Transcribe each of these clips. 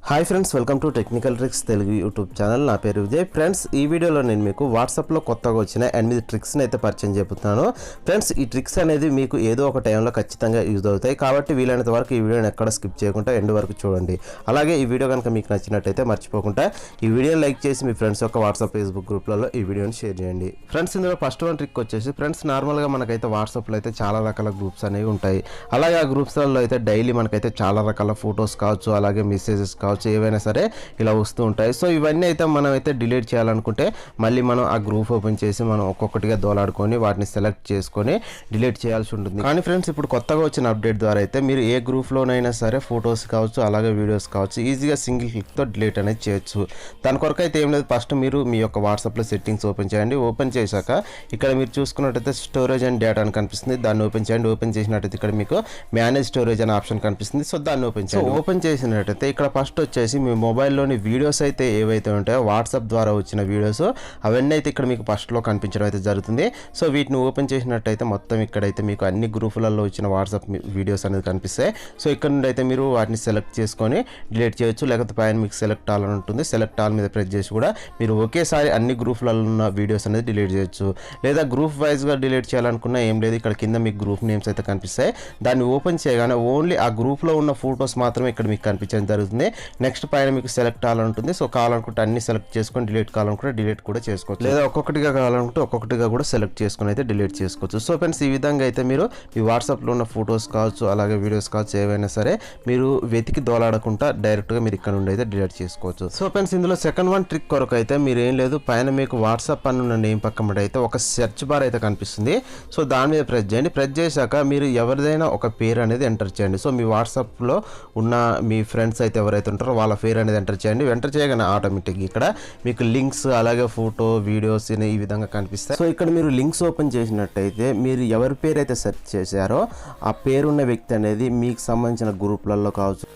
Hi friends, welcome to technical tricks Telugu YouTube channel. నా పేరు Vijay. Friends, ఈ వీడియోలో నేను మీకు వాట్సాప్లో కొత్తగా వచ్చిన 8 ట్రిక్స్ని అయితే పరిచయం చెబుతున్నాను. ఫ్రెండ్స్, ఈ ట్రిక్స్ అనేది మీకు ఏదో ఒక టైంలో ఖచ్చితంగా యూజ్ అవుతాయి కాబట్టి వీలైనంత వరకు ఈ వీడియోని ఎక్కడ స్కిప్ చేయకుండా ఎండ్ వరకు చూడండి. అలాగే ఈ వీడియో కనుక మీకు నచ్చినట్టయితే మర్చిపోకుండా ఈ వీడియోని లైక్ చేసి మీ ఫ్రెండ్స్ యొక్క వాట్సాప్ ఫేస్బుక్ గ్రూప్లలో ఈ వీడియోని షేర్ చేయండి. ఫ్రెండ్స్, ఇందులో ఫస్ట్ వన్ ట్రిక్ వచ్చేసి ఫ్రెండ్స్, నార్మల్గా మనకైతే వాట్సాప్లో అయితే చాలా రకాల గ్రూప్స్ అనేవి ఉంటాయి. అలాగే ఆ గ్రూప్స్లలో అయితే డైలీ మనకైతే చాలా రకాల ఫొటోస్ కావచ్చు, అలాగే మెసేజెస్ కావచ్చు, ఏవైనా సరే ఇలా వస్తూ ఉంటాయి. సో ఇవన్నీ అయితే మనం అయితే డిలీట్ చేయాలనుకుంటే మళ్ళీ మనం ఆ గ్రూప్ ఓపెన్ చేసి మనం ఒక్కొక్కటిగా దోలాడుకొని వాటిని సెలెక్ట్ చేసుకొని డిలీట్ చేయాల్సి ఉంటుంది. కానీ ఫ్రెండ్స్, ఇప్పుడు కొత్తగా వచ్చిన అప్డేట్ ద్వారా అయితే మీరు ఏ గ్రూప్లోనైనా సరే ఫొటోస్ కావచ్చు, అలాగే వీడియోస్ కావచ్చు, ఈజీగా సింగిల్ క్లిక్తో డిలీట్ అనేది చేయొచ్చు. దాని కొరకు అయితే ఏం లేదు, ఫస్ట్ మీరు మీ యొక్క వాట్సాప్లో సెట్టింగ్స్ ఓపెన్ చేయండి. ఓపెన్ చేశాక ఇక్కడ మీరు చూసుకున్నట్టయితే స్టోరేజ్ అండ్ డేటా అని కనిపిస్తుంది, దాన్ని ఓపెన్ చేయండి. ఓపెన్ చేసినట్టయితే ఇక్కడ మీకు మేనేజ్ స్టోరేజ్ అనే ఆప్షన్ కనిపిస్తుంది. సో దాన్ని ఓపెన్ చేయండి. ఓపెన్ చేసినట్టయితే ఇక్కడ ఫస్ట్ వచ్చేసి మీ మొబైల్లోని వీడియోస్ అయితే ఏవైతే ఉంటాయో వాట్సాప్ ద్వారా వచ్చిన వీడియోస్ అవన్నీ అయితే ఇక్కడ మీకు ఫస్ట్లో కనిపించడం అయితే జరుగుతుంది. సో వీటిని ఓపెన్ చేసినట్టయితే మొత్తం ఇక్కడైతే మీకు అన్ని గ్రూపులలో వచ్చిన వాట్సాప్ వీడియోస్ అనేది కనిపిస్తాయి. సో ఇక్కడ నుండి అయితే మీరు వాటిని సెలెక్ట్ చేసుకొని డిలీట్ చేయొచ్చు. లేకపోతే పైన మీకు సెలెక్ట్ ఆల్ అని ఉంటుంది, సెలెక్ట్ ఆల్ మీద ప్రెస్ చేసి కూడా మీరు ఒకేసారి అన్ని గ్రూపులలో ఉన్న వీడియోస్ అనేది డిలీట్ చేయొచ్చు. లేదా గ్రూప్ వైజ్గా డిలీట్ చేయాలనుకున్నా ఏం లేదు, ఇక్కడ కింద మీకు గ్రూప్ నేమ్స్ అయితే కనిపిస్తాయి. దాన్ని ఓపెన్ చేయగానే ఓన్లీ ఆ గ్రూప్లో ఉన్న ఫొటోస్ మాత్రమే ఇక్కడ మీకు కనిపించడం జరుగుతుంది. నెక్స్ట్ పైన మీకు సెలెక్ట్ అవ్వాలనుంటుంది. సో కావాలనుకుంటే అన్ని సెలెక్ట్ చేసుకొని డిలీట్ కావాలనుకుంటే డిలీట్ కూడా చేసుకోవచ్చు. లేదా ఒక్కొక్కటిగా కావాలనుకుంటే ఒక్కొక్కటిగా కూడా సెలెక్ట్ చేసుకొని అయితే డిలీట్ చేసుకోవచ్చు. సో ఫ్రెండ్స్, ఈ విధంగా అయితే మీరు మీ వాట్సాప్లో ఉన్న ఫొటోస్ కావచ్చు, అలాగే వీడియోస్ కావచ్చు, ఏవైనా సరే మీరు వెతికి దోలాడకుండా డైరెక్ట్గా మీరు ఇక్కడ నుండి అయితే డిలీట్ చేసుకోవచ్చు. సో ఫ్రెండ్స్, ఇందులో సెకండ్ వన్ ట్రిక్ కొరకు అయితే మీరు ఏం లేదు, పైన మీకు వాట్సాప్ అని ఉన్న నేమ్ పక్కన అయితే ఒక సెర్చ్ బార్ అయితే కనిపిస్తుంది. సో దాని మీద ప్రెస్ చేయండి. ప్రెస్ చేశాక మీరు ఎవరిదైనా ఒక పేరు అనేది ఎంటర్ చేయండి. సో మీ వాట్సాప్లో ఉన్న మీ ఫ్రెండ్స్ అయితే ఎవరైతే ఉంటారో వాళ్ళ పేరు అనేది ఎంటర్ చేయండి. ఎంటర్ చేయగానే ఆటోమేటిక్గా ఇక్కడ మీకు లింక్స్, అలాగే ఫోటో, వీడియోస్ ఈ విధంగా కనిపిస్తాయి. సో ఇక్కడ మీరు లింక్స్ ఓపెన్ చేసినట్టయితే మీరు ఎవరి పేరు అయితే సెర్చ్ చేశారో ఆ పేరున్న వ్యక్తి అనేది మీకు సంబంధించిన గ్రూప్లలో కావచ్చు,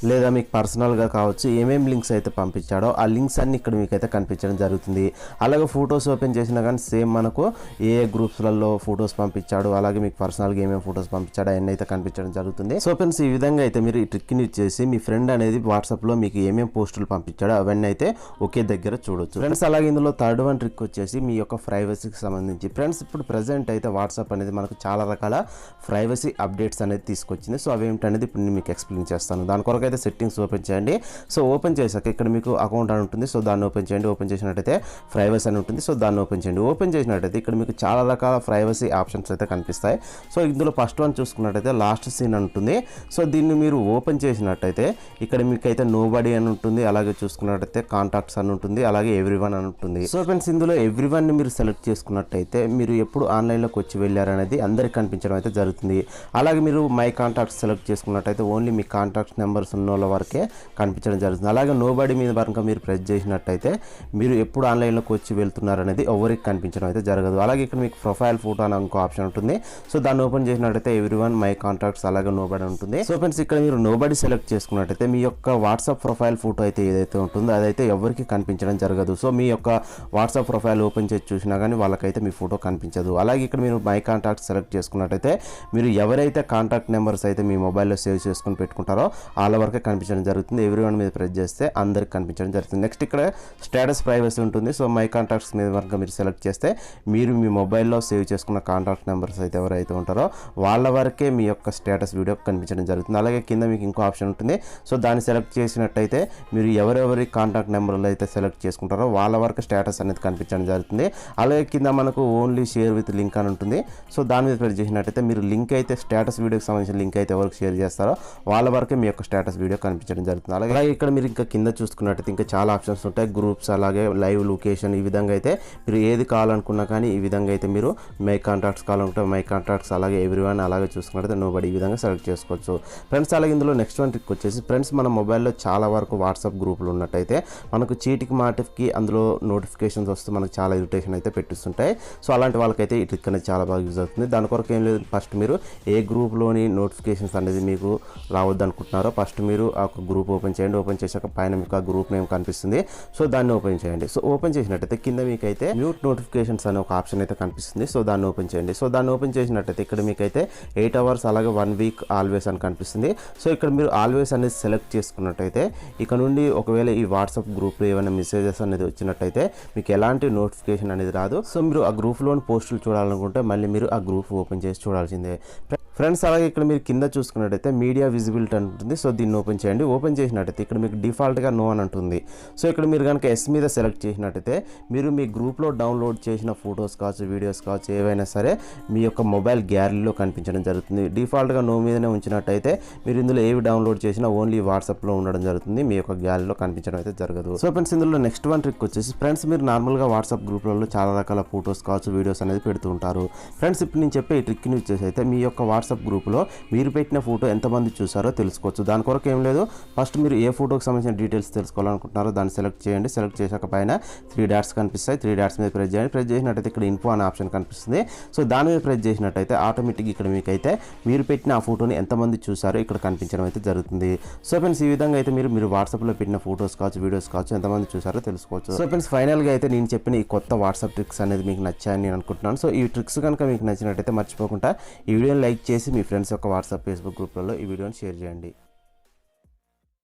లేదా మీకు పర్సనల్గా కావచ్చు, ఏమేమి లింక్స్ అయితే పంపించాడో ఆ లింక్స్ అన్ని ఇక్కడ మీకైతే కనిపించడం జరుగుతుంది. అలాగే ఫొటోస్ ఓపెన్ చేసినా కానీ సేమ్ మనకు ఏ గ్రూప్స్లలో ఫొటోస్ పంపించాడు, అలాగే మీకు పర్సనల్గా ఏమేమి ఫొటోస్ పంపించాడో అవన్నీ అయితే కనిపించడం జరుగుతుంది. సో ఫ్రెండ్స్, ఈ విధంగా అయితే మీరు ఈ ట్రిక్ని యూజ్ చేసి మీ ఫ్రెండ్ అనేది వాట్సాప్లో మీకు ఏమేమి పోస్టులు పంపించాడో అవన్నీ అయితే ఒకే దగ్గర చూడొచ్చు. ఫ్రెండ్స్, అలాగే ఇందులో థర్డ్ వన్ ట్రిక్ వచ్చేసి మీ యొక్క ప్రైవసీకి సంబంధించి. ఫ్రెండ్స్, ఇప్పుడు ప్రజెంట్ అయితే వాట్సాప్ అనేది మనకు చాలా రకాల ప్రైవసీ అప్డేట్స్ అనేది తీసుకొచ్చింది. సో అవేమిటనేది ఇప్పుడు నేను మీకు ఎక్స్ప్లెయిన్ చేస్తాను. దాని కొరకు అయితే సెట్టింగ్స్ ఓపెన్ చేయండి. సో ఓపెన్ చేశాక ఇక్కడ మీకు అకౌంట్ అని ఉంటుంది. సో దాన్ని ఓపెన్ చేయండి. ఓపెన్ చేసినట్టయితే ప్రైవసీ అని ఉంటుంది. సో దాన్ని ఓపెన్ చేయండి. ఓపెన్ చేసినట్టయితే ఇక్కడ మీకు చాలా రకాల ప్రైవసీ ఆప్షన్స్ అయితే కనిపిస్తాయి. సో ఇందులో ఫస్ట్ వన్ చూసుకున్నట్టయితే లాస్ట్ సీన్ అని ఉంటుంది. సో దీన్ని మీరు ఓపెన్ చేసినట్టయితే ఇక్కడ మీకు అయితే నోబడీ అని ఉంటుంది. అలాగే చూసుకున్నట్టయితే కాంటాక్ట్స్ అని ఉంటుంది. అలాగే ఎవ్రీవన్ అని ఉంటుంది. సో ఫ్రెండ్స్, ఇందులో ఎవ్రీవన్ మీరు సెలెక్ట్ చేసుకున్నట్టయితే మీరు ఎప్పుడు ఆన్లైన్లోకి వచ్చి వెళ్ళారనేది అందరికి కనిపించడం అయితే జరుగుతుంది. అలాగే మీరు మై కాంటాక్ట్స్ సెలెక్ట్ చేసుకున్నట్టయితే ఓన్లీ మీ కాంటాక్ట్స్ నెంబర్స్ ఉన్న వరకే కనిపించడం జరుగుతుంది. అలాగే నోబడి మీద కనుక మీరు ప్రెస్ చేసినట్టయితే మీరు ఎప్పుడు ఆన్లైన్లోకి వచ్చి వెళ్తున్నారు అనేది ఎవరికి కనిపించడం అయితే జరగదు. అలాగే ఇక్కడ మీకు ప్రొఫైల్ ఫోటో అని ఇంకో ఆప్షన్ ఉంటుంది. సో దాన్ని ఓపెన్ చేసినట్టయితే ఎవ్రీవన్, మై కాంటాక్ట్స్, అలాగే నోబడి ఉంటుంది. సో ఫ్రెండ్స్, ఇక్కడ మీరు నోబడి సెలెక్ట్ చేసుకున్నట్టయితే మీ యొక్క వాట్సాప్ ప్రొఫైల్ ఫోటో అయితే ఏదైతే ఉంటుందో అదైతే ఎవరికి కనిపించడం జరగదు. సో మీ యొక్క వాట్సాప్ ప్రొఫైల్ ఓపెన్ చేసి చూసినా కానీ వాళ్ళకైతే మీ ఫోటో కనిపించదు. అలాగే ఇక్కడ మీరు మై కాంటాక్ట్స్ సెలెక్ట్ చేసుకున్నట్టయితే మీరు ఎవరైతే కాంటాక్ట్ నెంబర్స్ అయితే మీ మొబైల్లో సేవ్ చేసుకుని పెట్టుకుంటారో వాళ్ళ వరకే కనిపించడం జరుగుతుంది. ఎవ్రీవన్ మీద ప్రెస్ చేస్తే అందరికి కనిపించడం జరుగుతుంది. నెక్స్ట్ ఇక్కడ స్టేటస్ ప్రైవసీ ఉంటుంది. సో మై కాంటాక్ట్స్ మీద కనుక మీరు సెలెక్ట్ చేస్తే మీరు మీ మొబైల్లో సేవ్ చేసుకున్న కాంటాక్ట్ నెంబర్స్ అయితే ఎవరైతే ఉంటారో వాళ్ళ వరకే మీ యొక్క స్టేటస్ వీడియో కనిపించడం జరుగుతుంది. అలాగే కింద మీకు ఇంకో ఆప్షన్ ఉంటుంది. సో దాన్ని సెలెక్ట్ చేసినట్టయితే మీరు ఎవరెవరి కాంటాక్ట్ నెంబర్లు అయితే సెలెక్ట్ చేసుకుంటారో వాళ్ళ వరకు స్టేటస్ అనేది కనిపించడం జరుగుతుంది. అలాగే కింద మనకు ఓన్లీ షేర్ విత్ లింక్ అని ఉంటుంది. సో దాని మీద ప్రెస్ చేసినట్టయితే మీరు లింక్ అయితే స్టేటస్ వీడియోకి సంబంధించిన లింక్ అయితే ఎవరికి షేర్ చేస్తారో వాళ్ళ వరకే మీ యొక్క స్టేటస్ వీడియో కనిపించడం జరుగుతుంది. అలాగే ఇక్కడ మీరు ఇంకా కింద చూసుకున్నట్టయితే ఇంకా చాలా ఆప్షన్స్ ఉంటాయి. గ్రూప్స్, అలాగే లైవ్ లొకేషన్, ఈ విధంగా అయితే మీరు ఏది కావాలనుకున్నా కానీ ఈ విధంగా అయితే మీరు మై కాంటాక్ట్స్ కావాలనుకుంటే మై కాంటాక్ట్స్, అలాగే ఎవ్రీవన్, అలాగే చూసుకున్నట్టయితే నోబడి, ఈ విధంగా సెలెక్ట్ చేసుకోవచ్చు. ఫ్రెండ్స్, అలాగే ఇందులో నెక్స్ట్ వన్ ట్రిక్ వచ్చేసి ఫ్రెండ్స్, మన మొబైల్లో చాలా వరకు వాట్సాప్ గ్రూపులు ఉన్నట్టయితే మనకు చీటికి మాటికి అందులో నోటిఫికేషన్స్ వస్తూ మనకు చాలా ఇరిటేషన్ అయితే పెట్టిస్తుంటాయి. సో అలాంటి వాళ్ళకైతే ఈ ట్రిక్ అనేది చాలా బాగా యూజ్ అవుతుంది. దాని కొరకు ఏం లేదు, ఫస్ట్ మీరు ఏ గ్రూప్లోని నోటిఫికేషన్స్ అనేది మీకు రావద్దు అనుకుంటున్నారో ఫస్ట్ మీరు ఆ గ్రూప్ ఓపెన్ చేయండి. ఓపెన్ చేశాక పైన మీకు ఆ గ్రూప్ నేమ్ కనిపిస్తుంది. సో దాన్ని ఓపెన్ చేయండి. సో ఓపెన్ చేసినట్టయితే కింద మీకైతే మ్యూట్ నోటిఫికేషన్స్ అనే ఒక ఆప్షన్ అయితే కనిపిస్తుంది. సో దాన్ని ఓపెన్ చేయండి. సో దాన్ని ఓపెన్ చేసినట్టయితే ఇక్కడ మీకైతే 8 hours అలాగే 1 week ఆల్వేస్ అని కనిపిస్తుంది. సో ఇక్కడ మీరు ఆల్వేస్ అనేది సెలెక్ట్ చేసుకున్నట్టయితే ఇక నుండి ఒకవేళ ఈ వాట్సాప్ గ్రూప్లో ఏమైనా మెసేజెస్ అనేది వచ్చినట్టయితే మీకు ఎలాంటి నోటిఫికేషన్ అనేది రాదు. సో మీరు ఆ గ్రూప్లోని పోస్టులు చూడాలనుకుంటే మళ్ళీ మీరు ఆ గ్రూప్ ఓపెన్ చేసి చూడాల్సిందే ఫ్రెండ్స్. అలాగే ఇక్కడ మీరు కింద చూసుకున్నట్టయితే మీడియా విజిబిలిటీ అని ఉంటుంది. సో దీన్ని ఓపెన్ చేయండి. ఓపెన్ చేసినట్టయితే ఇక్కడ మీకు డిఫాల్ట్గా నో అని ఉంటుంది. సో ఇక్కడ మీరు కనుక ఎస్ మీద సెలెక్ట్ చేసినట్టయితే మీరు మీ గ్రూప్లో డౌన్లోడ్ చేసిన ఫొటోస్ కావచ్చు, వీడియోస్ కావచ్చు, ఏవైనా సరే మీ యొక్క మొబైల్ గ్యాలరీలో కనిపించడం జరుగుతుంది. డిఫాల్ట్గా నో మీదనే ఉంచినట్టయితే మీరు ఇందులో ఏవి డౌన్లోడ్ చేసినా ఓన్లీ వాట్సాప్లో ఉండడం జరుగుతుంది. మీ యొక్క గ్యాలరీలో కనిపించడం అయితే జరగదు. సో ఫ్రెండ్స్ ఇందులో నెక్స్ట్ వన్ ట్రిక్ వచ్చేసి ఫ్రెండ్స్ మీరు నార్మల్గా వాట్సాప్ గ్రూప్లలో చాలా రకాల ఫొటోస్ కావచ్చు, వీడియోస్ అనేది పెడుతూ ఉంటారు. ఫ్రెండ్స్ ఇప్పుడు నేను చెప్పే ఈ ట్రిక్ని వచ్చేసి అయితే మీ యొక్క వాట్సాప్ గ్రూప్లో మీరు పెట్టిన ఫోటో ఎంతమంది చూసారో తెలుసుకోవచ్చు. దాని కొరకు ఏం లేదు, ఫస్ట్ మీరు ఏ ఫోటోకి సంబంధించిన డీటెయిల్స్ తెలుసుకోవాలనుకుంటున్నారో దాన్ని సెలెక్ట్ చేయండి. సెలెక్ట్ చేశాక పైన 3 dots కనిపిస్తాయి. 3 dots మీద ప్రెస్ చేయండి. ప్రెస్ చేసినట్టయితే ఇక్కడ ఇన్ఫో అనే ఆప్షన్ కనిపిస్తుంది. సో దాని మీద ప్రెస్ చేసినట్టయితే ఆటోమేటిక్ ఇక్కడ మీకైతే మీరు పెట్టిన ఆ ఫోటోని ఎంతమంది చూసారో ఇక్కడ కనిపించడం అయితే జరుగుతుంది. సో ఫ్రెండ్స్ ఈ విధంగా అయితే మీరు వాట్సాప్లో పెట్టిన ఫోటోస్ కావచ్చు, వీడియోస్ కావచ్చు, ఎంతమంది చూసారో తెలుసుకోవచ్చు. సో ఫ్రెండ్స్ ఫైనల్గా అయితే నేను చెప్పిన ఈ కొత్త వాట్సాప్ ట్రిక్స్ అనేది మీకు నచ్చాయని నేను అనుకుంటున్నాను. సో ఈ ట్రిక్స్ కనుక మీకు నచ్చినట్టయితే మర్చిపోకుండా ఈ వీడియోని లైక్ చేసి మీ ఫ్రెండ్స్ యొక్క వాట్సాప్, ఫేస్బుక్ గ్రూప్లలో ఈ వీడియోని షేర్ చేయండి.